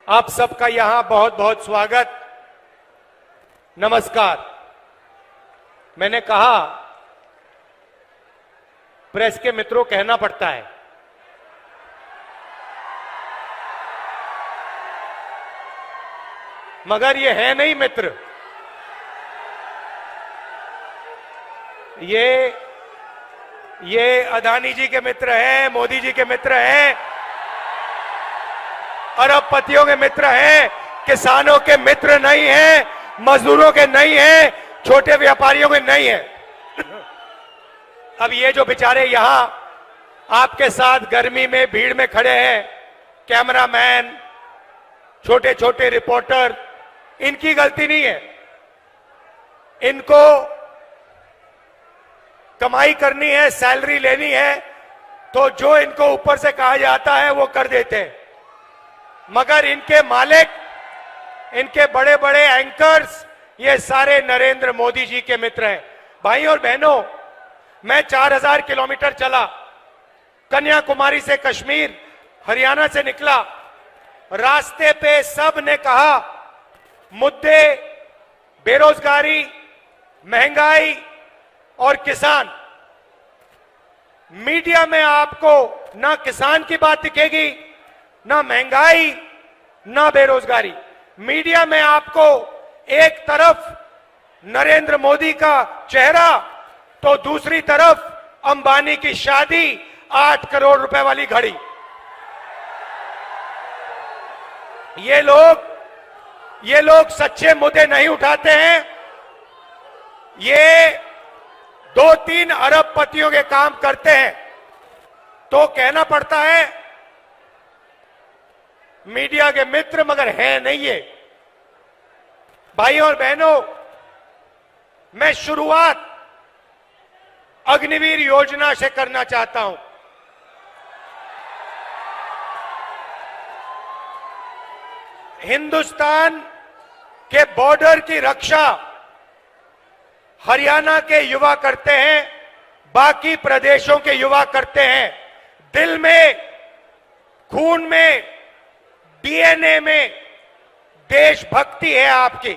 आप सबका यहां बहुत बहुत स्वागत। नमस्कार। मैंने कहा प्रेस के मित्रों कहना पड़ता है, मगर ये है नहीं मित्र। ये अदानी जी के मित्र हैं, मोदी जी के मित्र हैं, अरबपतियों के मित्र हैं, किसानों के मित्र नहीं हैं, मजदूरों के नहीं हैं, छोटे व्यापारियों के नहीं हैं। अब ये जो बेचारे यहां आपके साथ गर्मी में भीड़ में खड़े हैं, कैमरामैन, छोटे छोटे रिपोर्टर, इनकी गलती नहीं है। इनको कमाई करनी है, सैलरी लेनी है, तो जो इनको ऊपर से कहा जाता है वो कर देते हैं। मगर इनके मालिक, इनके बड़े बड़े एंकर्स, ये सारे नरेंद्र मोदी जी के मित्र हैं। भाई और बहनों, मैं 4000 किलोमीटर चला, कन्याकुमारी से कश्मीर, हरियाणा से निकला। रास्ते पे सब ने कहा मुद्दे बेरोजगारी, महंगाई और किसान। मीडिया में आपको ना किसान की बात दिखेगी, ना महंगाई, ना बेरोजगारी। मीडिया में आपको एक तरफ नरेंद्र मोदी का चेहरा, तो दूसरी तरफ अंबानी की शादी, 8 करोड़ रुपए वाली घड़ी। ये लोग सच्चे मुद्दे नहीं उठाते हैं। ये 2-3 अरबपतियों के काम करते हैं, तो कहना पड़ता है मीडिया के मित्र, मगर है नहीं ये। भाइयों और बहनों, मैं शुरुआत अग्निवीर योजना से करना चाहता हूं। हिंदुस्तान के बॉर्डर की रक्षा हरियाणा के युवा करते हैं, बाकी प्रदेशों के युवा करते हैं। दिल में, खून में, डीएनए में देशभक्ति है आपकी।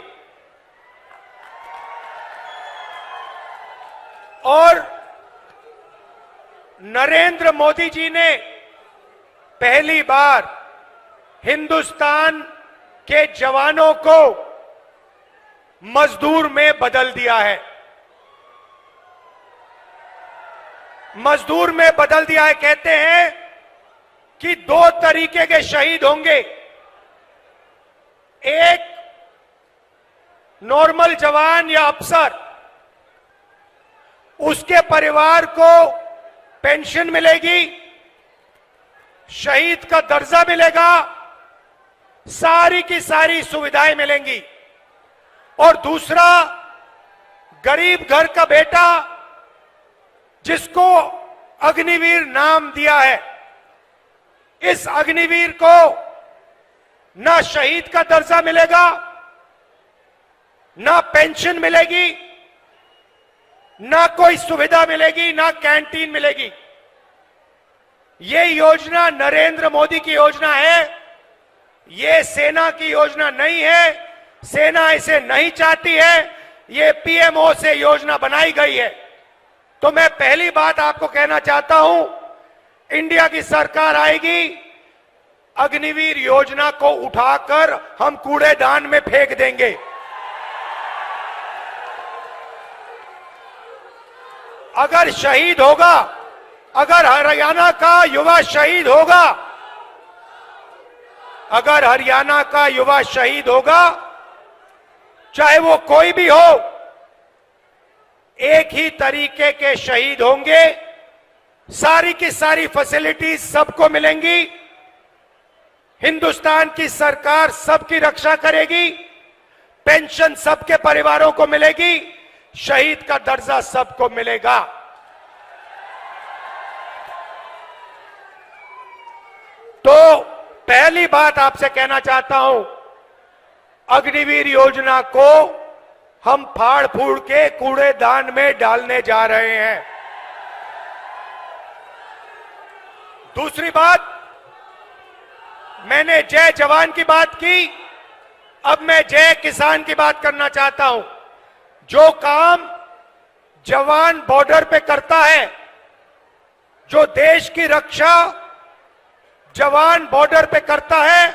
और नरेंद्र मोदी जी ने पहली बार हिंदुस्तान के जवानों को मजदूर में बदल दिया है। मजदूर में बदल दिया है। कहते हैं कि 2 तरीके के शहीद होंगे। एक नॉर्मल जवान या अफसर, उसके परिवार को पेंशन मिलेगी, शहीद का दर्जा मिलेगा, सारी की सारी सुविधाएं मिलेंगी। और दूसरा, गरीब घर का बेटा, जिसको अग्निवीर नाम दिया है, इस अग्निवीर को ना शहीद का दर्जा मिलेगा, ना पेंशन मिलेगी, ना कोई सुविधा मिलेगी, ना कैंटीन मिलेगी। ये योजना नरेंद्र मोदी की योजना है, ये सेना की योजना नहीं है। सेना इसे नहीं चाहती है, ये पीएमओ से योजना बनाई गई है। तो मैं पहली बात आपको कहना चाहता हूं, इंडिया की सरकार आएगी, अग्निवीर योजना को उठाकर हम कूड़ेदान में फेंक देंगे। अगर शहीद होगा, अगर हरियाणा का युवा शहीद होगा, अगर हरियाणा का युवा शहीद होगा, चाहे वो कोई भी हो, एक ही तरीके के शहीद होंगे। सारी की सारी फैसिलिटीज सबको मिलेंगी। हिंदुस्तान की सरकार सबकी रक्षा करेगी, पेंशन सबके परिवारों को मिलेगी, शहीद का दर्जा सबको मिलेगा। तो पहली बात आपसे कहना चाहता हूं, अग्निवीर योजना को हम फाड़ फूड़ के कूड़ेदान में डालने जा रहे हैं। दूसरी बात, मैंने जय जवान की बात की, अब मैं जय किसान की बात करना चाहता हूं। जो काम जवान बॉर्डर पे करता है, जो देश की रक्षा जवान बॉर्डर पे करता है,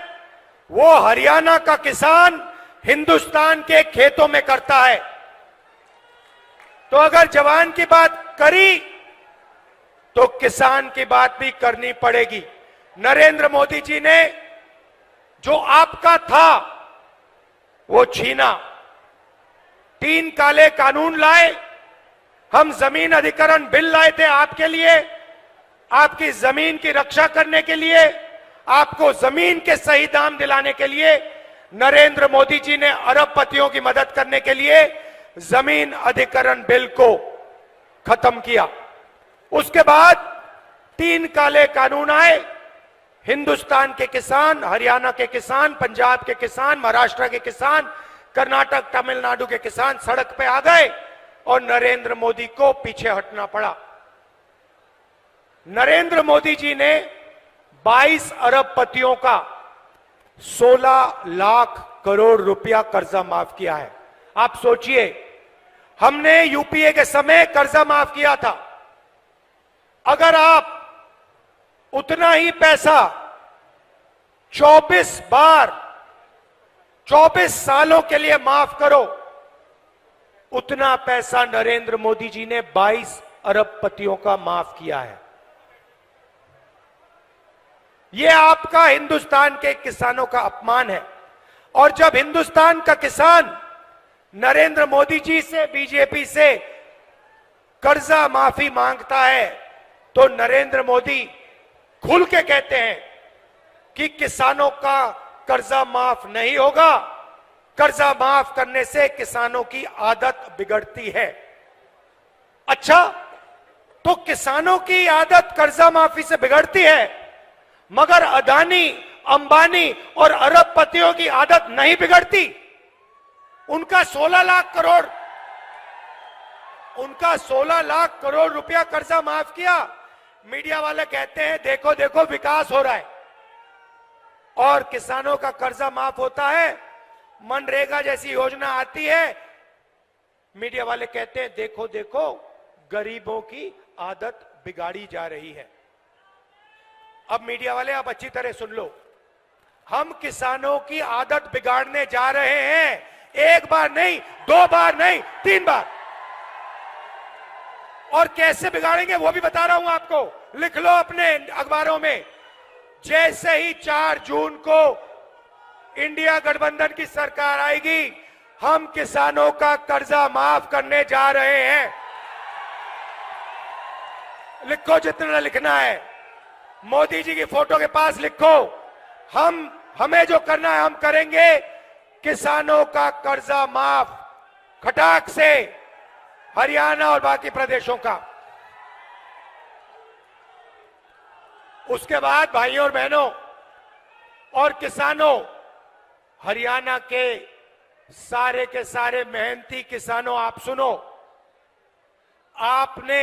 वो हरियाणा का किसान हिंदुस्तान के खेतों में करता है। तो अगर जवान की बात करी तो किसान की बात भी करनी पड़ेगी। नरेंद्र मोदी जी ने जो आपका था वो छीना, 3 काले कानून लाए, हम जमीन अधिग्रहण बिल लाए थे आपके लिए, आपकी जमीन की रक्षा करने के लिए, आपको जमीन के सही दाम दिलाने के लिए। नरेंद्र मोदी जी ने अरबपतियों की मदद करने के लिए जमीन अधिग्रहण बिल को खत्म किया। उसके बाद 3 काले कानून आए। हिंदुस्तान के किसान, हरियाणा के किसान, पंजाब के किसान, महाराष्ट्र के किसान, कर्नाटक तमिलनाडु के किसान सड़क पे आ गए और नरेंद्र मोदी को पीछे हटना पड़ा। नरेंद्र मोदी जी ने 22 अरबपतियों का 16 लाख करोड़ रुपया कर्जा माफ किया है। आप सोचिए, हमने यूपीए के समय कर्जा माफ किया था। अगर आप उतना ही पैसा 24 बार 24 सालों के लिए माफ करो, उतना पैसा नरेंद्र मोदी जी ने 22 अरबपतियों का माफ किया है। यह आपका हिंदुस्तान के किसानों का अपमान है। और जब हिंदुस्तान का किसान नरेंद्र मोदी जी से, बीजेपी से कर्जा माफी मांगता है तो नरेंद्र मोदी खुल के कहते हैं कि किसानों का कर्जा माफ नहीं होगा, कर्जा माफ करने से किसानों की आदत बिगड़ती है। अच्छा, तो किसानों की आदत कर्जा माफी से बिगड़ती है, मगर अदानी, अंबानी और अरबपतियों की आदत नहीं बिगड़ती। उनका 16 लाख करोड़ रुपया कर्जा माफ किया। मीडिया वाले कहते हैं देखो देखो विकास हो रहा है, और किसानों का कर्जा माफ होता है, मनरेगा जैसी योजना आती है, मीडिया वाले कहते हैं देखो देखो गरीबों की आदत बिगाड़ी जा रही है। अब मीडिया वाले आप अच्छी तरह सुन लो, हम किसानों की आदत बिगाड़ने जा रहे हैं। 1 बार नहीं, 2 बार नहीं, 3 बार। और कैसे बिगाड़ेंगे वो भी बता रहा हूं आपको, लिख लो अपने अखबारों में। जैसे ही 4 जून को इंडिया गठबंधन की सरकार आएगी, हम किसानों का कर्जा माफ करने जा रहे हैं। लिखो जितना लिखना है, मोदी जी की फोटो के पास लिखो, हमें जो करना है हम करेंगे। किसानों का कर्जा माफ खटाक से, हरियाणा और बाकी प्रदेशों का। उसके बाद भाइयों और बहनों और किसानों, हरियाणा के सारे मेहनती किसानों, आप सुनो। आपने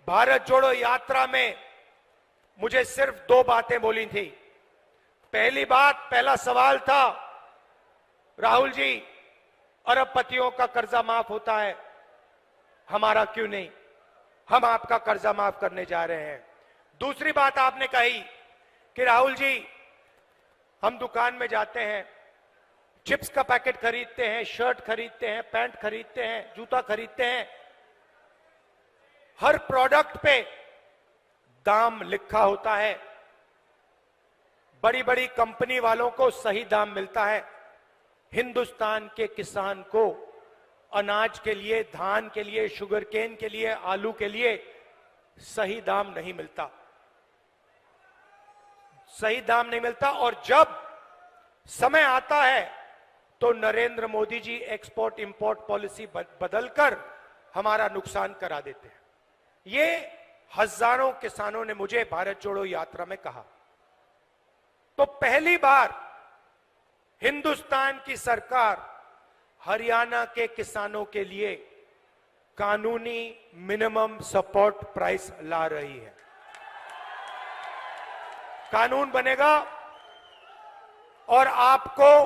भारत जोड़ो यात्रा में मुझे सिर्फ 2 बातें बोली थी। पहला सवाल था, राहुल जी अरबपतियों का कर्जा माफ होता है, हमारा क्यों नहीं? हम आपका कर्जा माफ करने जा रहे हैं। दूसरी बात आपने कही कि राहुल जी हम दुकान में जाते हैं, चिप्स का पैकेट खरीदते हैं, शर्ट खरीदते हैं, पैंट खरीदते हैं, जूता खरीदते हैं, हर प्रोडक्ट पे दाम लिखा होता है, बड़ी बड़ी कंपनी वालों को सही दाम मिलता है, हिंदुस्तान के किसान को अनाज के लिए, धान के लिए, शुगर केन के लिए, आलू के लिए सही दाम नहीं मिलता, सही दाम नहीं मिलता। और जब समय आता है तो Narendra Modi ji export import policy बदलकर हमारा नुकसान करा देते हैं। ये हजारों किसानों ने मुझे भारत जोड़ो यात्रा में कहा। तो पहली बार हिंदुस्तान की सरकार हरियाणा के किसानों के लिए कानूनी मिनिमम सपोर्ट प्राइस ला रही है। कानून बनेगा और आपको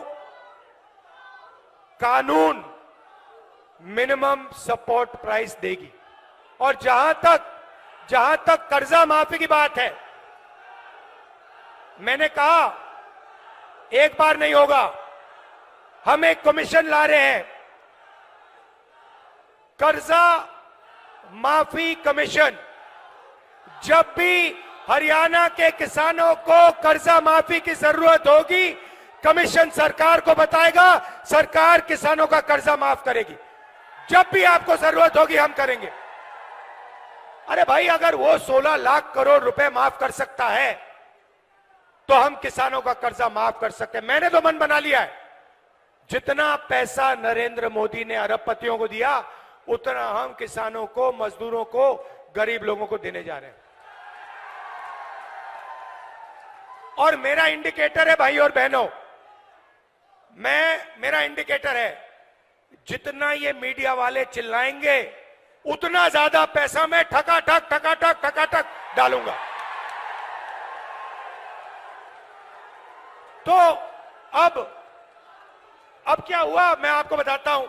कानून मिनिमम सपोर्ट प्राइस देगी। और जहां तक कर्जा माफी की बात है, मैंने कहा एक बार नहीं होगा, हम एक कमीशन ला रहे हैं, कर्जा माफी कमीशन। जब भी हरियाणा के किसानों को कर्जा माफी की जरूरत होगी, कमीशन सरकार को बताएगा, सरकार किसानों का कर्जा माफ करेगी। जब भी आपको जरूरत होगी हम करेंगे। अरे भाई, अगर वो 16 लाख करोड़ रुपए माफ कर सकता है तो हम किसानों का कर्जा माफ कर सकते हैं। मैंने तो मन बना लिया है, जितना पैसा नरेंद्र मोदी ने अरबपतियों को दिया उतना हम किसानों को, मजदूरों को, गरीब लोगों को देने जा रहे हैं। और मेरा इंडिकेटर है भाई और बहनों, मेरा इंडिकेटर है, जितना ये मीडिया वाले चिल्लाएंगे उतना ज्यादा पैसा मैं ठकाठक डालूंगा। तो अब क्या हुआ मैं आपको बताता हूं।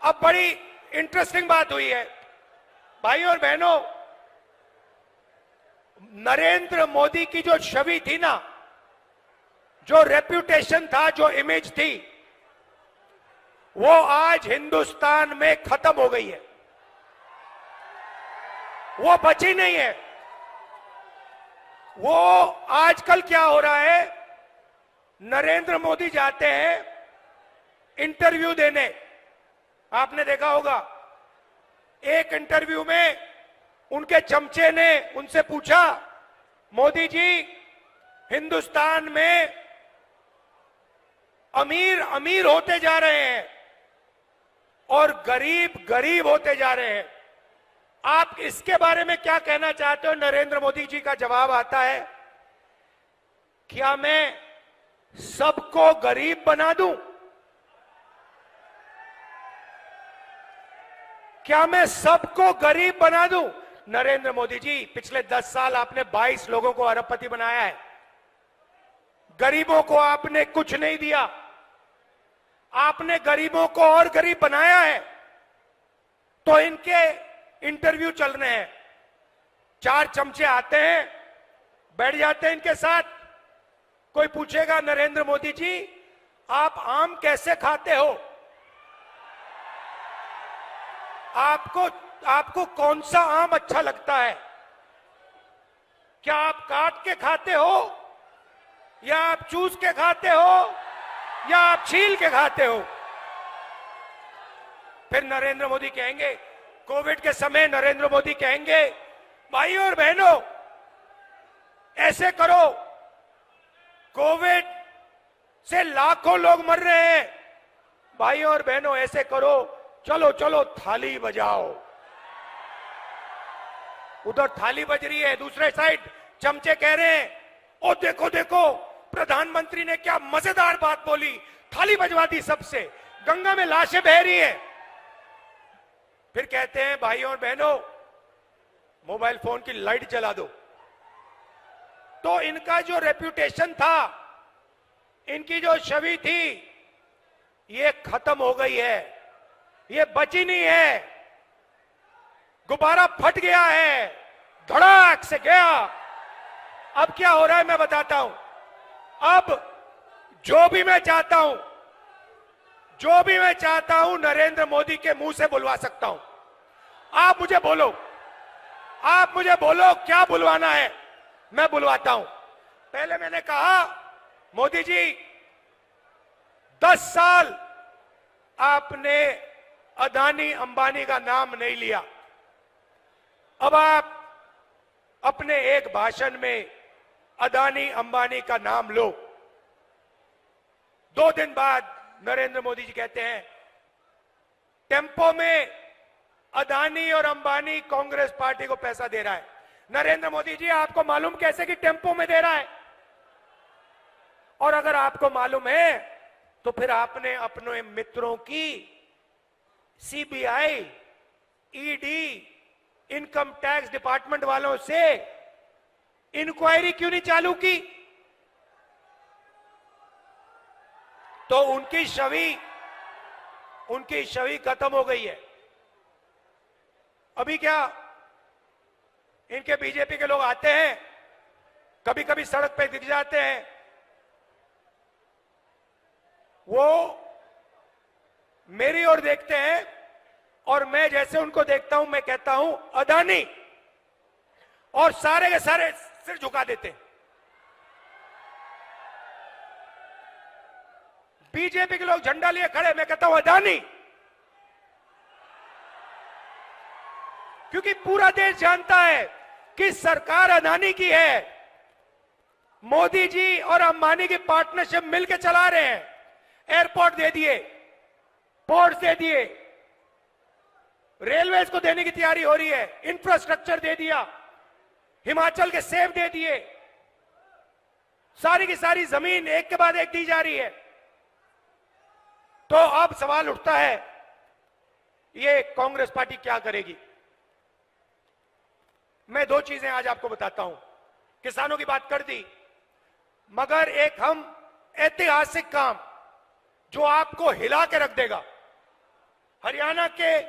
अब बड़ी इंटरेस्टिंग बात हुई है भाई और बहनों। नरेंद्र मोदी की जो छवि थी ना, जो रेप्यूटेशन था, जो इमेज थी, वो आज हिंदुस्तान में खत्म हो गई है, वो बची नहीं है। वो आजकल क्या हो रहा है, नरेंद्र मोदी जाते हैं इंटरव्यू देने, आपने देखा होगा, एक इंटरव्यू में उनके चमचे ने उनसे पूछा, मोदी जी हिंदुस्तान में अमीर अमीर होते जा रहे हैं और गरीब गरीब होते जा रहे हैं, आप इसके बारे में क्या कहना चाहते हो? नरेंद्र मोदी जी का जवाब आता है, क्या मैं सबको गरीब बना दूं? क्या मैं सबको गरीब बना दूं? नरेंद्र मोदी जी, पिछले 10 साल आपने 22 लोगों को अरबपति बनाया है, गरीबों को आपने कुछ नहीं दिया, आपने गरीबों को और गरीब बनाया है। तो इनके इंटरव्यू चल रहे हैं, 4 चमचे आते हैं, बैठ जाते हैं इनके साथ, कोई पूछेगा नरेंद्र मोदी जी आप आम कैसे खाते हो, आपको कौन सा आम अच्छा लगता है, क्या आप काट के खाते हो या आप चूस के खाते हो या आप छील के खाते हो? फिर नरेंद्र मोदी कहेंगे, कोविड के समय नरेंद्र मोदी कहेंगे, भाई और बहनों ऐसे करो, कोविड से लाखों लोग मर रहे हैं, भाई और बहनों ऐसे करो, चलो चलो थाली बजाओ। उधर थाली बज रही है, दूसरे साइड चमचे कह रहे हैं, ओ देखो देखो प्रधानमंत्री ने क्या मजेदार बात बोली, थाली बजवा दी सबसे, गंगा में लाशें बह रही हैं। फिर कहते हैं भाइयों और बहनों मोबाइल फोन की लाइट जला दो। तो इनका जो रेप्यूटेशन था, इनकी जो छवि थी, ये खत्म हो गई है, ये बची नहीं है, गुब्बारा फट गया है, धड़ाक से गया। अब क्या हो रहा है मैं बताता हूं। अब जो भी मैं चाहता हूं नरेंद्र मोदी के मुंह से बुलवा सकता हूं। आप मुझे बोलो क्या बुलवाना है, मैं बुलवाता हूं। पहले मैंने कहा मोदी जी 10 साल आपने अदानी अंबानी का नाम नहीं लिया, अब आप अपने एक भाषण में अदानी अंबानी का नाम लो। 2 दिन बाद नरेंद्र मोदी जी कहते हैं टेम्पो में अदानी और अंबानी कांग्रेस पार्टी को पैसा दे रहा है। नरेंद्र मोदी जी आपको मालूम कैसे कि टेम्पो में दे रहा है? और अगर आपको मालूम है तो फिर आपने अपने मित्रों की CBI, ED, income tax department वालों से इंक्वायरी क्यों नहीं चालू की? तो उनकी छवि खत्म हो गई है। अभी क्या इनके बीजेपी के लोग आते हैं, कभी कभी सड़क पे दिख जाते हैं, वो मेरी ओर देखते हैं और मैं जैसे उनको देखता हूं मैं कहता हूं अदानी, और सारे के सारे सिर झुका देते हैं। बीजेपी के लोग झंडा लिए खड़े, मैं कहता हूं अदानी, क्योंकि पूरा देश जानता है कि सरकार अदानी की है। मोदी जी और अंबानी की पार्टनरशिप मिलकर चला रहे हैं। एयरपोर्ट दे दिए, पोर्ट्स दे दिए, रेलवेज को देने की तैयारी हो रही है, इंफ्रास्ट्रक्चर दे दिया, हिमाचल के सेब दे दिए, सारी की सारी जमीन एक के बाद एक दी जा रही है। तो अब सवाल उठता है, ये कांग्रेस पार्टी क्या करेगी? मैं दो चीजें आज आपको बताता हूं। किसानों की बात कर दी, मगर एक हम ऐतिहासिक काम जो आपको हिला के रख देगा, हरियाणा के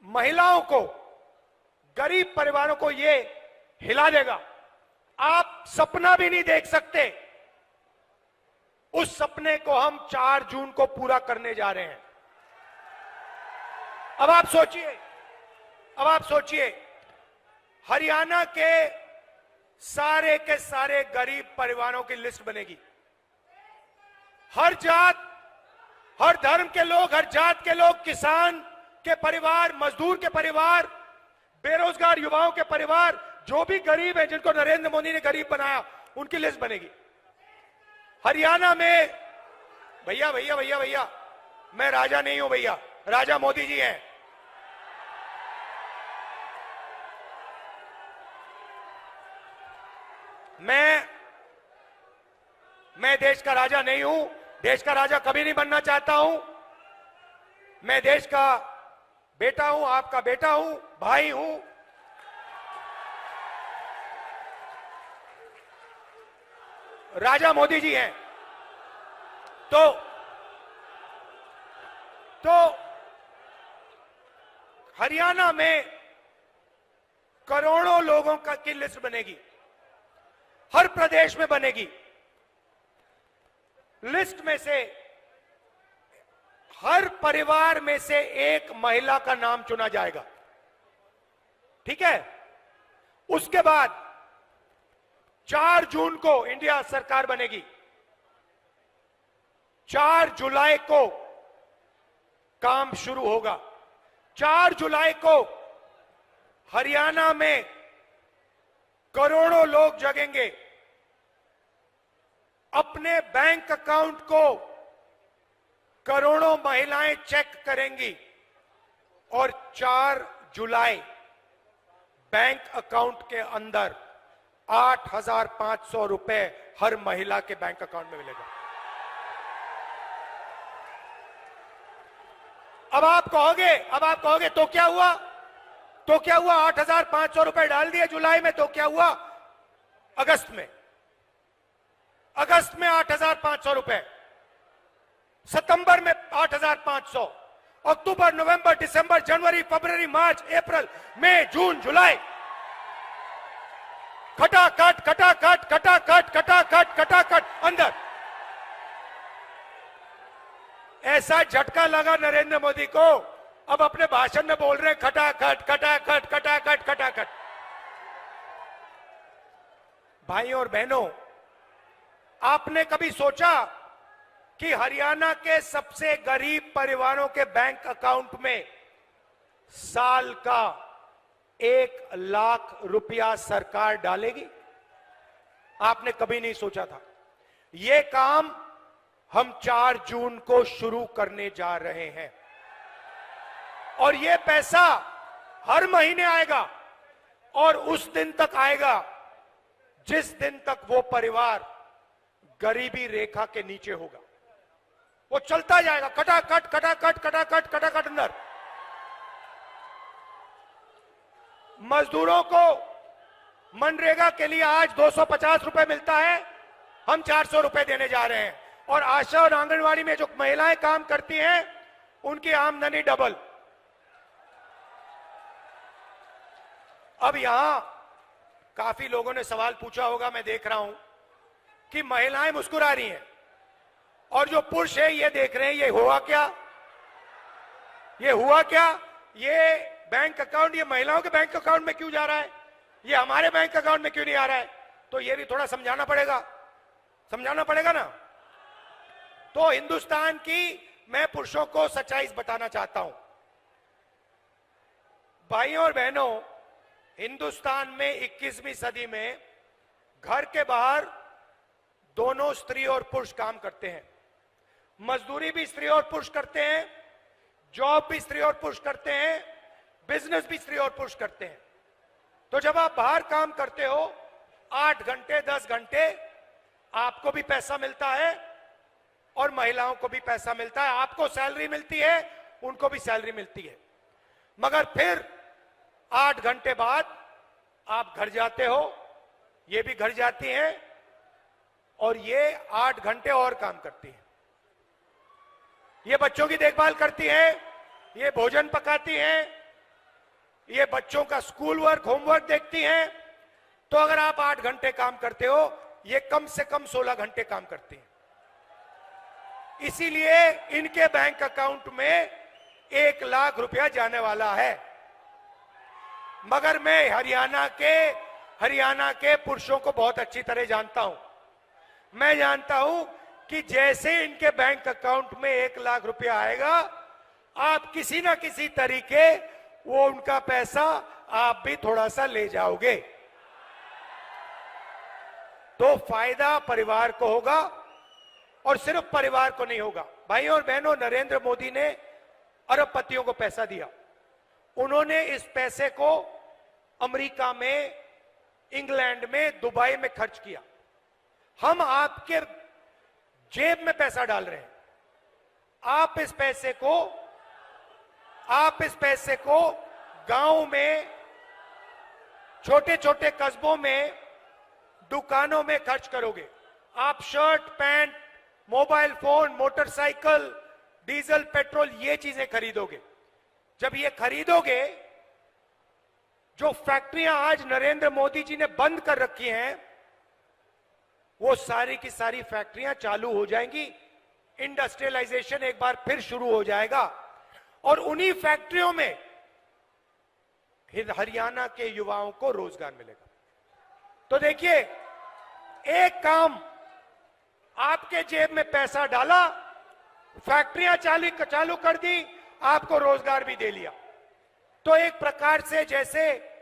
महिलाओं को, गरीब परिवारों को ये हिला देगा। आप सपना भी नहीं देख सकते, उस सपने को हम 4 जून को पूरा करने जा रहे हैं। अब आप सोचिए, हरियाणा के सारे गरीब परिवारों की लिस्ट बनेगी। हर जात, हर धर्म के लोग, हर जात के लोग, किसान के परिवार, मजदूर के परिवार, बेरोजगार युवाओं के परिवार, जो भी गरीब है, जिनको नरेंद्र मोदी ने गरीब बनाया, उनकी लिस्ट बनेगी हरियाणा में। भैया, मैं राजा नहीं हूं भैया, राजा मोदी जी हैं। मैं देश का राजा नहीं हूं, देश का राजा कभी नहीं बनना चाहता हूं। मैं देश का बेटा हूं, आपका बेटा हूं, भाई हूं। राजा मोदी जी हैं। तो हरियाणा में करोड़ों लोगों की लिस्ट बनेगी, हर प्रदेश में बनेगी। लिस्ट में से हर परिवार में से एक महिला का नाम चुना जाएगा, ठीक है? उसके बाद 4 जून को इंडिया सरकार बनेगी। 4 जुलाई को काम शुरू होगा। 4 जुलाई को हरियाणा में करोड़ों लोग जगेंगे, अपने बैंक अकाउंट को करोड़ों महिलाएं चेक करेंगी, और 4 जुलाई बैंक अकाउंट के अंदर 8,500 रुपए हर महिला के बैंक अकाउंट में मिलेगा। अब आप कहोगे तो क्या हुआ? 8,500 रुपए डाल दिए जुलाई में, तो क्या हुआ? अगस्त में 8,500 रुपए, सितंबर में 8,500, अक्टूबर, नवंबर, दिसंबर, जनवरी, फरवरी, मार्च, अप्रैल, मई, जून, जुलाई, खटाखट अंदर। ऐसा झटका लगा नरेंद्र मोदी को, अब अपने भाषण में बोल रहे हैं खटाखट। भाइयों और बहनों, आपने कभी सोचा कि हरियाणा के सबसे गरीब परिवारों के बैंक अकाउंट में साल का 1 लाख रुपया सरकार डालेगी? आपने कभी नहीं सोचा था। यह काम हम 4 जून को शुरू करने जा रहे हैं, और यह पैसा हर महीने आएगा, और उस दिन तक आएगा जिस दिन तक वो परिवार गरीबी रेखा के नीचे होगा। वो चलता जाएगा, खटाखट अंदर। मजदूरों को मनरेगा के लिए आज 250 रुपए मिलता है, हम 400 रुपए देने जा रहे हैं, और आशा और आंगनवाड़ी में जो महिलाएं काम करती हैं उनकी आमदनी डबल। अब यहां काफी लोगों ने सवाल पूछा होगा, मैं देख रहा हूं कि महिलाएं मुस्कुरा रही हैं और जो पुरुष है ये देख रहे हैं, ये हुआ क्या, ये हुआ क्या, ये बैंक अकाउंट ये महिलाओं के बैंक अकाउंट में क्यों जा रहा है, ये हमारे बैंक अकाउंट में क्यों नहीं आ रहा है। तो ये भी थोड़ा समझाना पड़ेगा ना। तो हिंदुस्तान की मैं पुरुषों को सच्चाई बताना चाहता हूं। भाइयों और बहनों, हिंदुस्तान में 21वीं सदी में घर के बाहर दोनों स्त्री और पुरुष काम करते हैं। मजदूरी भी स्त्री और पुरुष करते हैं, जॉब भी स्त्री और पुरुष करते हैं, बिजनेस भी स्त्री और पुरुष करते हैं। तो जब आप बाहर काम करते हो 8 घंटे 10 घंटे, आपको भी पैसा मिलता है और महिलाओं को भी पैसा मिलता है। आपको सैलरी मिलती है, उनको भी सैलरी मिलती है। मगर फिर 8 घंटे बाद आप घर जाते हो, ये भी घर जाती हैं और ये 8 घंटे और काम करती है। ये बच्चों की देखभाल करती हैं, ये भोजन पकाती हैं, ये बच्चों का स्कूल वर्क होमवर्क देखती हैं। तो अगर आप 8 घंटे काम करते हो, ये कम से कम 16 घंटे काम करती हैं। इसीलिए इनके बैंक अकाउंट में 1 लाख रुपया जाने वाला है। मगर मैं हरियाणा के पुरुषों को बहुत अच्छी तरह जानता हूं। मैं जानता हूं कि जैसे इनके बैंक अकाउंट में 1 लाख रुपया आएगा, आप किसी ना किसी तरीके वो उनका पैसा आप भी थोड़ा सा ले जाओगे, तो फायदा परिवार को होगा और सिर्फ परिवार को नहीं होगा। भाइयों और बहनों, नरेंद्र मोदी ने अरबपतियों को पैसा दिया। उन्होंने इस पैसे को अमेरिका में, इंग्लैंड में, दुबई में खर्च किया। हम आपके जेब में पैसा डाल रहे हैं। आप इस पैसे को गांव में, छोटे छोटे कस्बों में, दुकानों में खर्च करोगे। आप shirt, pant, mobile phone, motorcycle, diesel, petrol, ये चीजें खरीदोगे। जब ये खरीदोगे, जो फैक्ट्रियां आज नरेंद्र मोदी जी ने बंद कर रखी हैं, वो सारी की सारी फैक्ट्रियां चालू हो जाएंगी। इंडस्ट्रियलाइजेशन एक बार फिर शुरू हो जाएगा और उन्हीं फैक्ट्रियों में हरियाणा के युवाओं को रोजगार मिलेगा। तो देखिए, एक काम, आपके जेब में पैसा डाला, फैक्ट्रियां चालू कर दी, आपको रोजगार भी दे लिया। तो एक प्रकार से जैसे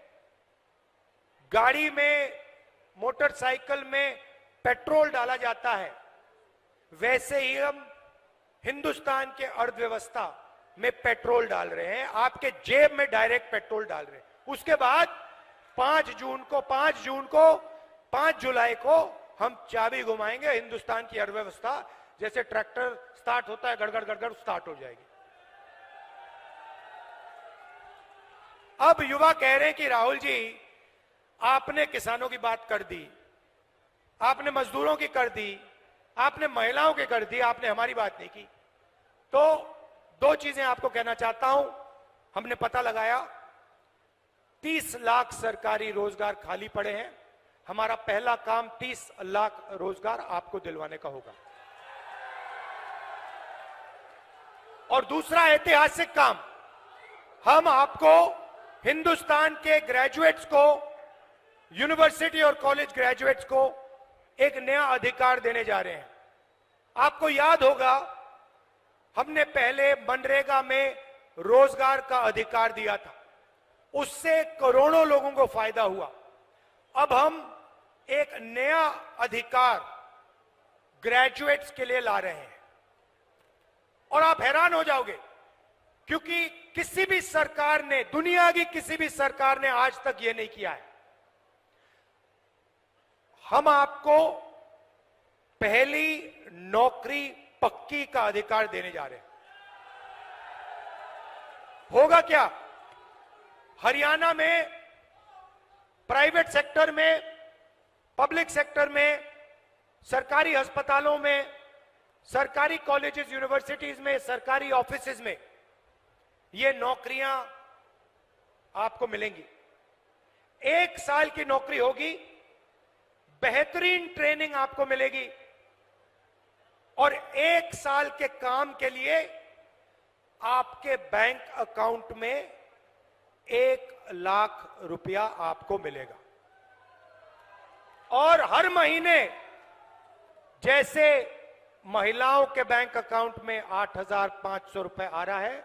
गाड़ी में, मोटरसाइकिल में पेट्रोल डाला जाता है, वैसे ही हम हिंदुस्तान के अर्थव्यवस्था में पेट्रोल डाल रहे हैं। आपके जेब में डायरेक्ट पेट्रोल डाल रहे हैं। उसके बाद 5 जुलाई को हम चाबी घुमाएंगे, हिंदुस्तान की अर्थव्यवस्था जैसे ट्रैक्टर स्टार्ट होता है, गड़गड़ गड़गड़ स्टार्ट हो जाएगी। अब युवा कह रहे हैं कि राहुल जी, आपने किसानों की बात कर दी, आपने मजदूरों की कर दी, आपने महिलाओं की कर दी, आपने हमारी बात नहीं की। तो 2 चीजें आपको कहना चाहता हूं। हमने पता लगाया 30 लाख सरकारी रोजगार खाली पड़े हैं। हमारा पहला काम 30 लाख रोजगार आपको दिलवाने का होगा। और दूसरा ऐतिहासिक काम, हम आपको हिंदुस्तान के ग्रेजुएट्स को, यूनिवर्सिटी और कॉलेज ग्रेजुएट्स को एक नया अधिकार देने जा रहे हैं। आपको याद होगा, हमने पहले मनरेगा में रोजगार का अधिकार दिया था, उससे करोड़ों लोगों को फायदा हुआ। अब हम एक नया अधिकार ग्रेजुएट्स के लिए ला रहे हैं और आप हैरान हो जाओगे, क्योंकि किसी भी सरकार ने, दुनिया की किसी भी सरकार ने आज तक यह नहीं किया है। हम आपको पहली नौकरी पक्की का अधिकार देने जा रहे हैं। होगा क्या? हरियाणा में प्राइवेट सेक्टर में, पब्लिक सेक्टर में, सरकारी अस्पतालों में, सरकारी कॉलेजेस, यूनिवर्सिटीज में, सरकारी ऑफिसेज में ये नौकरियां आपको मिलेंगी। 1 साल की नौकरी होगी, बेहतरीन ट्रेनिंग आपको मिलेगी और 1 साल के काम के लिए आपके बैंक अकाउंट में 1 लाख रुपया आपको मिलेगा। और हर महीने जैसे महिलाओं के बैंक अकाउंट में 8,500 रुपए आ रहा है,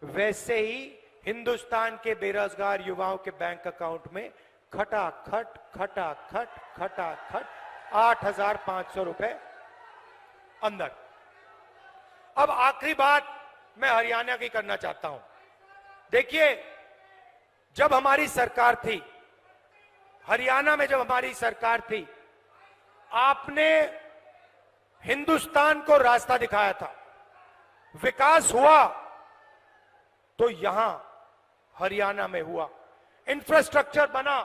वैसे ही हिंदुस्तान के बेरोजगार युवाओं के बैंक अकाउंट में खटाखट खटाखट खटाखट 8,500 रुपए अंदर। अब आखिरी बात मैं हरियाणा की करना चाहता हूं। देखिए, जब हमारी सरकार थी, हरियाणा में जब हमारी सरकार थी, आपने हिंदुस्तान को रास्ता दिखाया था। विकास हुआ तो यहां हरियाणा में हुआ, इंफ्रास्ट्रक्चर बना,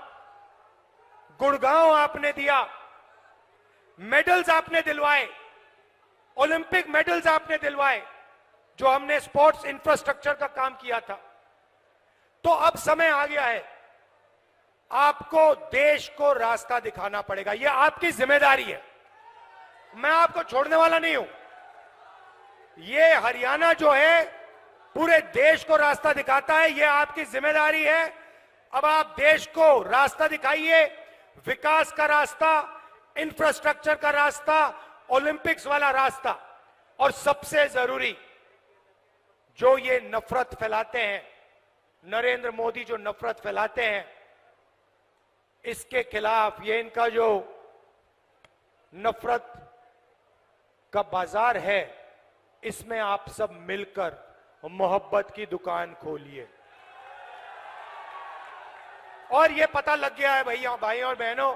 गुड़गांव आपने दिया, मेडल्स आपने दिलवाए, ओलंपिक मेडल्स आपने दिलवाए, जो हमने स्पोर्ट्स इंफ्रास्ट्रक्चर का काम किया था। तो अब समय आ गया है, आपको देश को रास्ता दिखाना पड़ेगा। यह आपकी जिम्मेदारी है, मैं आपको छोड़ने वाला नहीं हूं। ये हरियाणा जो है पूरे देश को रास्ता दिखाता है, यह आपकी जिम्मेदारी है। अब आप देश को रास्ता दिखाइए, विकास का रास्ता, इंफ्रास्ट्रक्चर का रास्ता, ओलंपिक्स वाला रास्ता। और सबसे जरूरी, जो ये नफरत फैलाते हैं, नरेंद्र मोदी जो नफरत फैलाते हैं, इसके खिलाफ, ये इनका जो नफरत का बाजार है, इसमें आप सब मिलकर मोहब्बत की दुकान खोलिए। और ये पता लग गया है भैया, भाई और बहनों,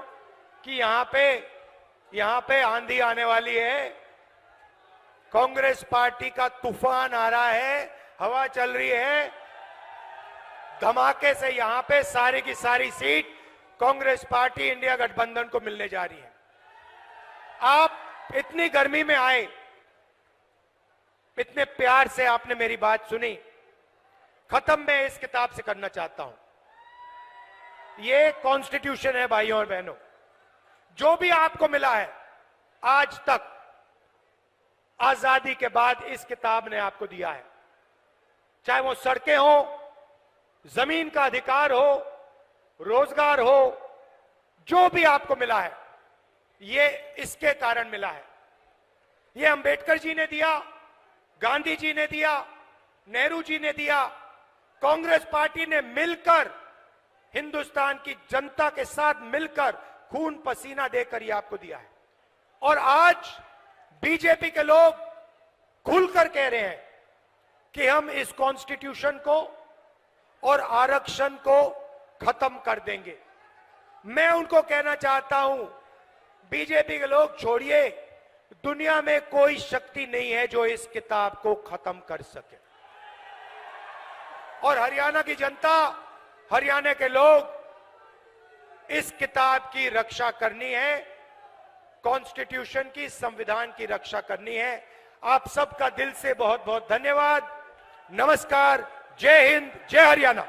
कि यहां पे आंधी आने वाली है, कांग्रेस पार्टी का तूफान आ रहा है, हवा चल रही है, धमाके से यहां पे सारी की सारी सीट कांग्रेस पार्टी इंडिया गठबंधन को मिलने जा रही है। आप इतनी गर्मी में आए, इतने प्यार से आपने मेरी बात सुनी। खत्म मैं इस किताब से करना चाहता हूं। ये कॉन्स्टिट्यूशन है भाइयों और बहनों, जो भी आपको मिला है आज तक, आजादी के बाद इस किताब ने आपको दिया है। चाहे वो सड़कें हो, जमीन का अधिकार हो, रोजगार हो, जो भी आपको मिला है, ये इसके कारण मिला है। ये अंबेडकर जी ने दिया, गांधी जी ने दिया, नेहरू जी ने दिया, कांग्रेस पार्टी ने मिलकर, हिंदुस्तान की जनता के साथ मिलकर खून पसीना देकर ये आपको दिया है। और आज बीजेपी के लोग खुलकर कह रहे हैं कि हम इस कॉन्स्टिट्यूशन को और आरक्षण को खत्म कर देंगे। मैं उनको कहना चाहता हूं, बीजेपी के लोग छोड़िए, दुनिया में कोई शक्ति नहीं है जो इस किताब को खत्म कर सके। और हरियाणा की जनता, हरियाणा के लोग इस किताब की रक्षा करनी है, कॉन्स्टिट्यूशन की, संविधान की रक्षा करनी है। आप सबका दिल से बहुत बहुत धन्यवाद। नमस्कार, जय हिंद, जय हरियाणा।